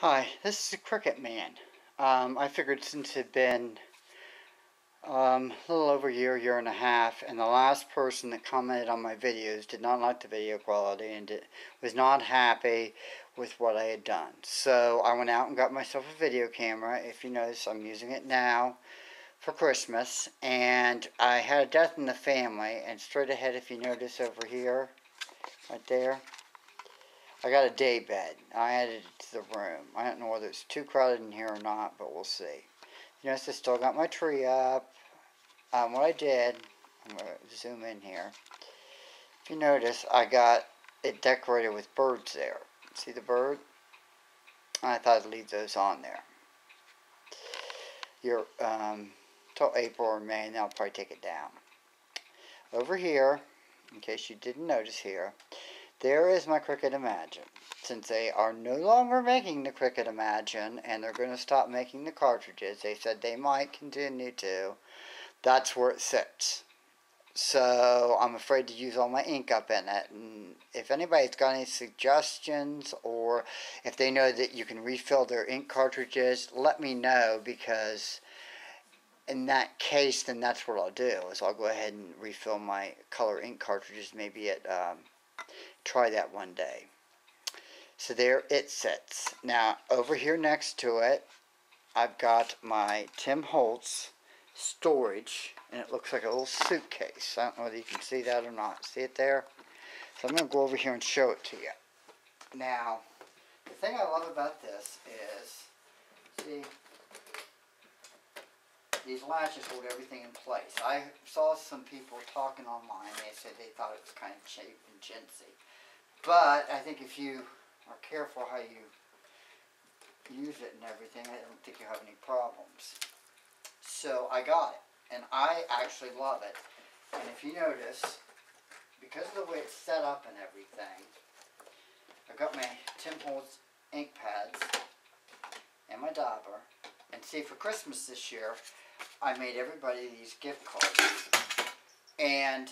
Hi, this is the Cricket Man. I figured since it had been a little over a year and a half, and the last person that commented on my videos did not like the video quality and was not happy with what I had done. So I went out and got myself a video camera. If you notice, I'm using it now for Christmas. And I had a death in the family, and straight ahead, if you notice over here, right there, I got a day bed. I added it to the room. I don't know whether it's too crowded in here or not, but we'll see. You notice I still got my tree up. What I did, I'm going to zoom in here. If you notice, I got it decorated with birds there. See the bird? I thought I'd leave those on there. Till April or May, and then I'll probably take it down. Over here, in case you didn't notice here, there is my Cricut Imagine. Since they are no longer making the Cricut Imagine, and they're going to stop making the cartridges, they said they might continue to, that's where it sits. So I'm afraid to use all my ink up in it. And if anybody's got any suggestions, or if they know that you can refill their ink cartridges, let me know, because in that case, then that's what I'll do, is I'll go ahead and refill my color ink cartridges, maybe at try that one day. So there it sits. Now over here next to it, I've got my Tim Holtz storage, and it looks like a little suitcase. I don't know whether you can see that or not. See it there? So I'm going to go over here and show it to you. Now, the thing I love about this is, see, these latches hold everything in place. I saw some people talking online. They said they thought it was kind of cheap and chintzy. But I think if you are careful how you use it and everything, I don't think you have any problems. So I got it, and I actually love it. And if you notice, because of the way it's set up and everything, I've got my Tim Holtz ink pads and my dauber. And see, for Christmas this year, I made everybody these gift cards. And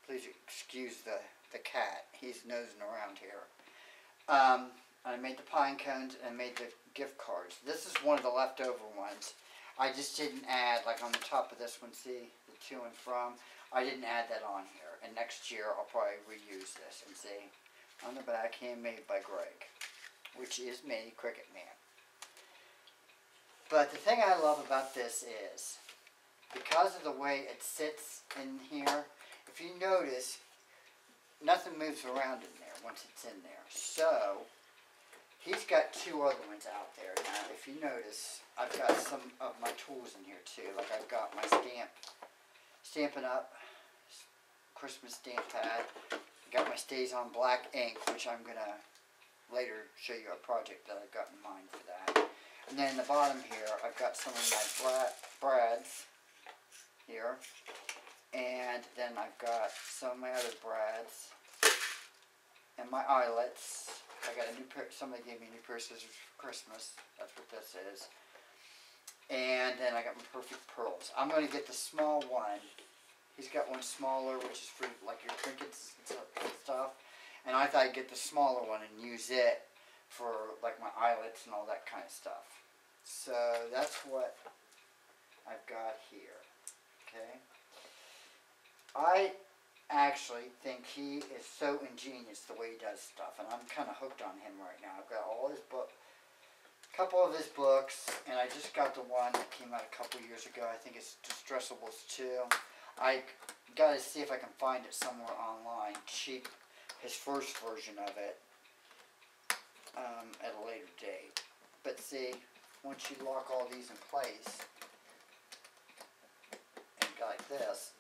please excuse the cat. He's nosing around here. I made the pine cones and made the gift cards. This is one of the leftover ones. I just didn't add, like on the top of this one, see, the to and from, I didn't add that on here. And next year I'll probably reuse this. And see, on the back, handmade by Greg, which is me, Cricket Man. But the thing I love about this is, because of the way it sits in here, if you notice, nothing moves around in there once it's in there. So, he's got two other ones out there. Now, if you notice, I've got some of my tools in here too. Like I've got my Stampin' Up! Christmas stamp pad. I've got my Stays On Black ink, which I'm going to later show you a project that I've got in mind for that. And then in the bottom here, I've got some of my brads here. And then I've got some of my other brads. And my eyelets. I got a new pair, somebody gave me a new pair of scissors for Christmas. That's what this is. And then I got my Perfect Pearls. I'm going to get the small one. He's got one smaller, which is for like your trinkets and stuff. And I thought I'd get the smaller one and use it for like my eyelets and all that kind of stuff. So that's what I've got here. Okay. I actually think he is so ingenious the way he does stuff, and I'm kind of hooked on him right now. I've got all his book, a couple of his books, and I just got the one that came out a couple years ago. I think it's Distressables 2. I got to see if I can find it somewhere online, cheap, his first version of it, at a later date. But see, once you lock all these in place, and go like this,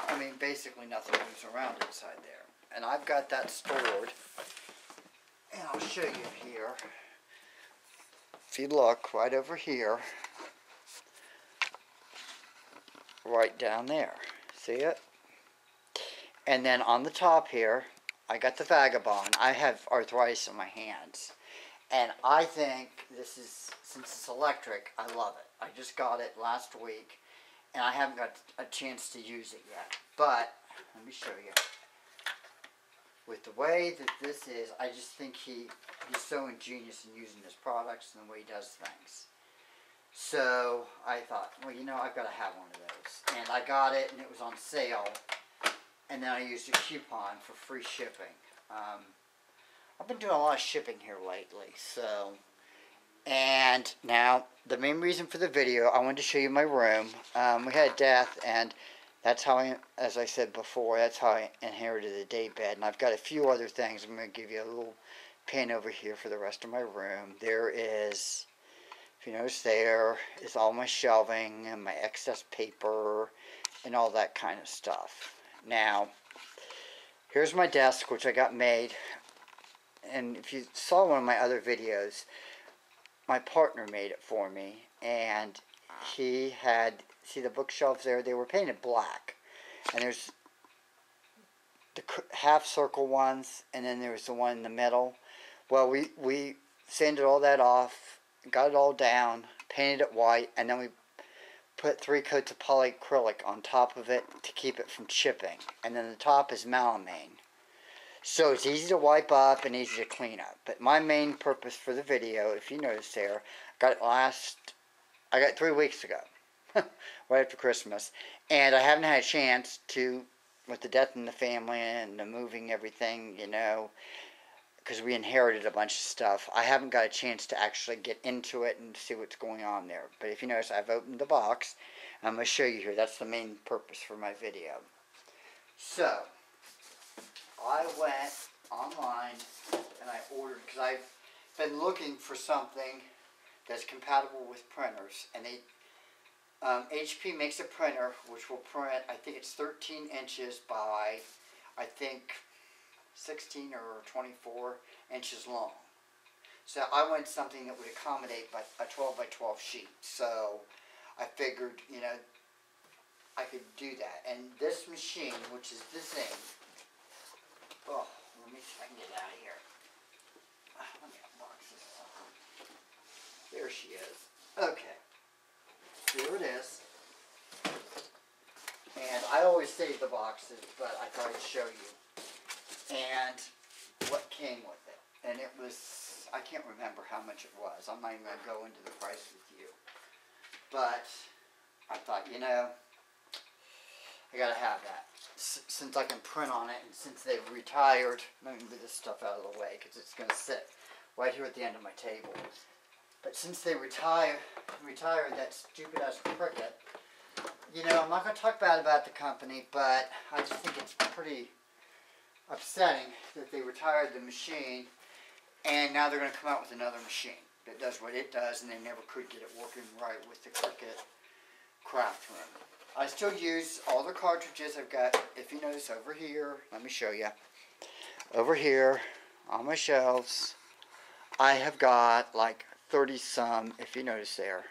I mean, basically nothing moves around inside there. And I've got that stored, and I'll show you here. If you look right over here, right down there, see it? And then on the top here, I got the Vagabond. I have arthritis in my hands, and I think this is, since it's electric, I love it. I just got it last week, and I haven't got a chance to use it yet. But, let me show you. with the way that this is, I just think he's so ingenious in using his products and the way he does things. So I thought, well, you know, I've got to have one of those. And I got it, and it was on sale. And then I used a coupon for free shipping. I've been doing a lot of shipping here lately, so. And now, the main reason for the video, I wanted to show you my room. We had a death, and that's how I, as I said before, that's how I inherited the day bed. And I've got a few other things. I'm going to give you a little pan over here for the rest of my room. There is, if you notice, there is all my shelving and my excess paper and all that kind of stuff. Now, here's my desk, which I got made. And if you saw one of my other videos, my partner made it for me. And he had, see the bookshelves there? They were painted black. And there's the half circle ones, and then there's the one in the middle. Well, we sanded all that off, got it all down, painted it white, and then we put 3 coats of polyacrylic on top of it to keep it from chipping. And then the top is melamine. So it's easy to wipe up and easy to clean up. But my main purpose for the video, if you notice there, I got 3 weeks ago, right after Christmas. And I haven't had a chance to, with the death in the family and the moving everything, you know, because we inherited a bunch of stuff. I haven't got a chance to actually get into it and see what's going on there. But if you notice, I've opened the box. I'm going to show you here. That's the main purpose for my video. So, I went online and I ordered, because I've been looking for something that's compatible with printers. And HP makes a printer which will print, I think it's 13 inches by, I think, 16 or 24 inches long. So I wanted something that would accommodate a 12 by 12 sheet. So I figured, you know, I could do that. And this machine, which is the Zing, oh, let me see if I can get it out of here. Let me unbox this sucker. There she is. Okay. Here it is. And I always save the boxes, but I thought I'd show you. And what came with it. And it was, I can't remember how much it was. I'm not even going to go into the price with you. But I thought, you know, I got to have that. Since I can print on it, and since they've retired, let me move this stuff out of the way because it's going to sit right here at the end of my table. But since they retired that stupid ass Cricut, you know, I'm not going to talk bad about the company, but I just think it's pretty upsetting that they retired the machine and now they're going to come out with another machine that does what it does, and they never could get it working right with the Cricut craft room. I still use all the cartridges I've got. If you notice over here, let me show you. Over here on my shelves, I have got like 30 some, if you notice there,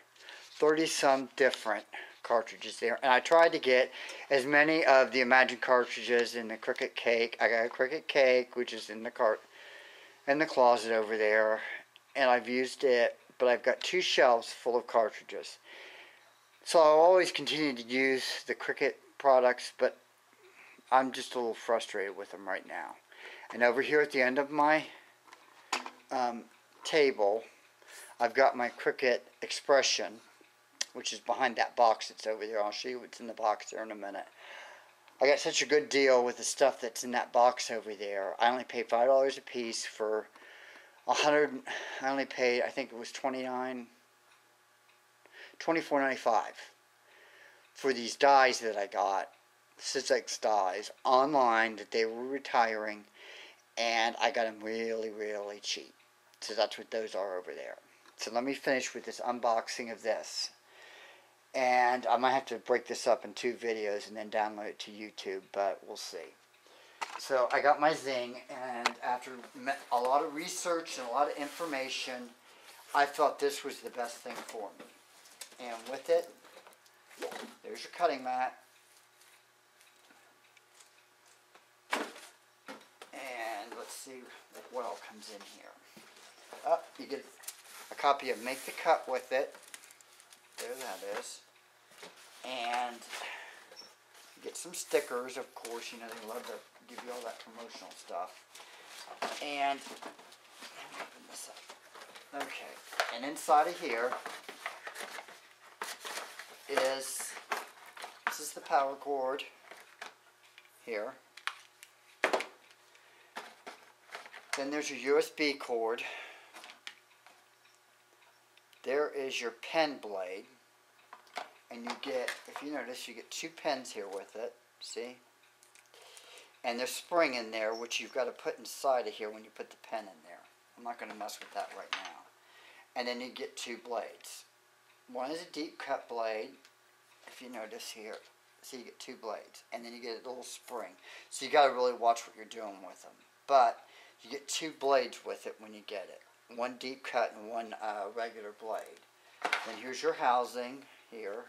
30 some different cartridges there. And I tried to get as many of the Imagine cartridges in the Cricut Cake. I got a Cricut Cake, which is in the closet over there, and I've used it, but I've got 2 shelves full of cartridges. So I'll always continue to use the Cricut products, but I'm just a little frustrated with them right now. And over here at the end of my table, I've got my Cricut Expression, which is behind that box that's over there. I'll show you what's in the box there in a minute. I got such a good deal with the stuff that's in that box over there. I only paid $5 a piece for 100. I only paid, I think it was $24.95 for these dies that I got, Sizzix dies online that they were retiring, and I got them really, really cheap. So that's what those are over there. So let me finish with this unboxing of this. And I might have to break this up in 2 videos and then download it to YouTube, but we'll see. So I got my Zing, and after a lot of research and a lot of information, I felt this was the best thing for me. And with it, there's your cutting mat. And let's see what all comes in here. Oh, you get a copy of Make the Cut with it. There that is. And you get some stickers, of course. You know, they love give you all that promotional stuff. And let me open this up. Okay, and inside of here is, this is the power cord here. Then there's your USB cord. There is your pen blade. And you get, if you notice, you get 2 pens here with it. See? And there's spring in there, which you've got to put inside of here when you put the pen in there. I'm not going to mess with that right now. And then you get 2 blades. One is a deep cut blade, if you notice here. So you get 2 blades. And then you get a little spring. So you got to really watch what you're doing with them. But you get 2 blades with it when you get it. One deep cut and one regular blade. Then here's your housing here.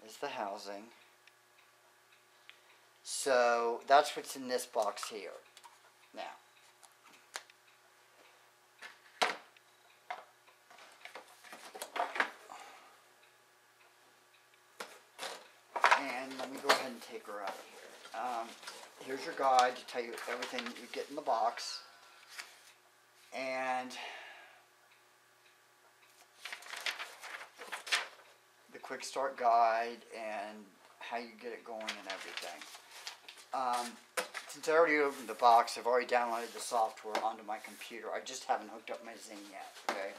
Is the housing. So that's what's in this box here. Now, and let me go ahead and take her out of here. Here's your guide to tell you everything that you get in the box. And the quick start guide and how you get it going and everything. Since I already opened the box, I've already downloaded the software onto my computer. I just haven't hooked up my Zing yet, okay?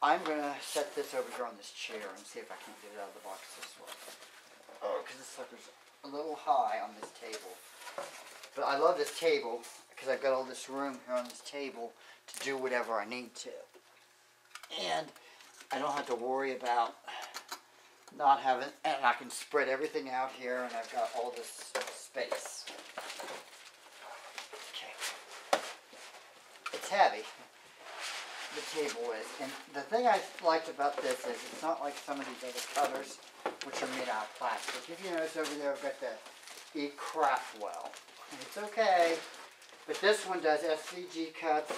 I'm going to set this over here on this chair and see if I can get it out of the box this way. Oh, because this sucker's a little high on this table. But I love this table because I've got all this room here on this table to do whatever I need to. And I don't have to worry about not having, and I can spread everything out here, and I've got all this space. Okay. It's heavy, the table is. And the thing I liked about this is it's not like some of these other cutters, which are made out of plastic. If you notice over there, I've got the E-Craftwell. And it's okay, but this one does SVG cuts,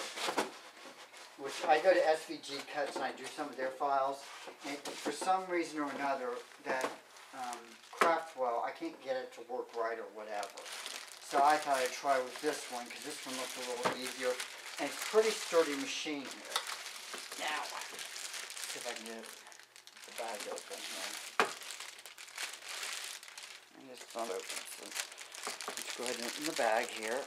which I go to SVG cuts and I do some of their files. And for some reason or another, that Craftwell, I can't get it to work right or whatever. So I thought I'd try with this one, because this one looks a little easier. And it's a pretty sturdy machine here. Now, let's see if I can get the bag open here. And it's not open, so let's go ahead and open the bag here.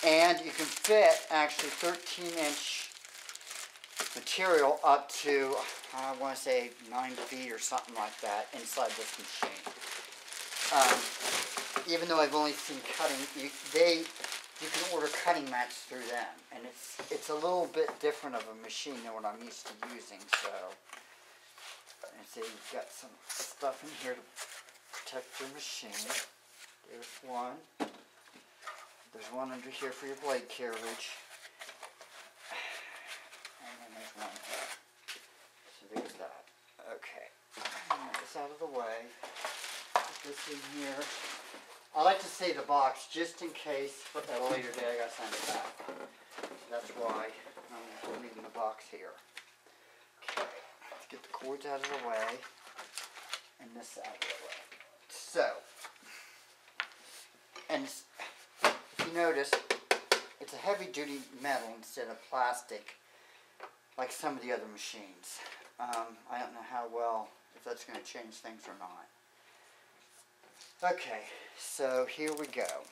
And you can fit actually 13-inch material up to, I want to say 9 feet or something like that inside this machine. Even though I've only seen cutting, you can order cutting mats through them, and it's a little bit different of a machine than what I'm used to using. So, and so you've got some stuff in here to protect your machine. There's one. There's one under here for your blade carriage. And then there's one here. So there's that. Okay. Get this out of the way. Put this in here. I like to save the box just in case, but at a later day I gotta send it back. That's why I'm leaving the box here. Okay. Let's get the cords out of the way. And this out of the way. So. And you notice it's a heavy duty metal instead of plastic like some of the other machines. I don't know how well, if that's going to change things or not. Okay, so here we go.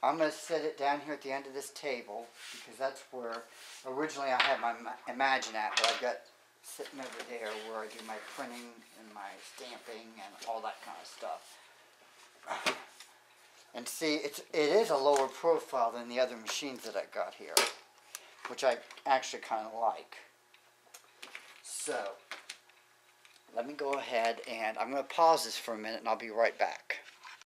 I'm going to set it down here at the end of this table because that's where originally I had my Imagine at, but I've got sitting over there where I do my printing and my stamping and all that kind of stuff. And see, it is a lower profile than the other machines that I got here, which I actually kind of like. So, let me go ahead and I'm going to pause this for a minute and I'll be right back.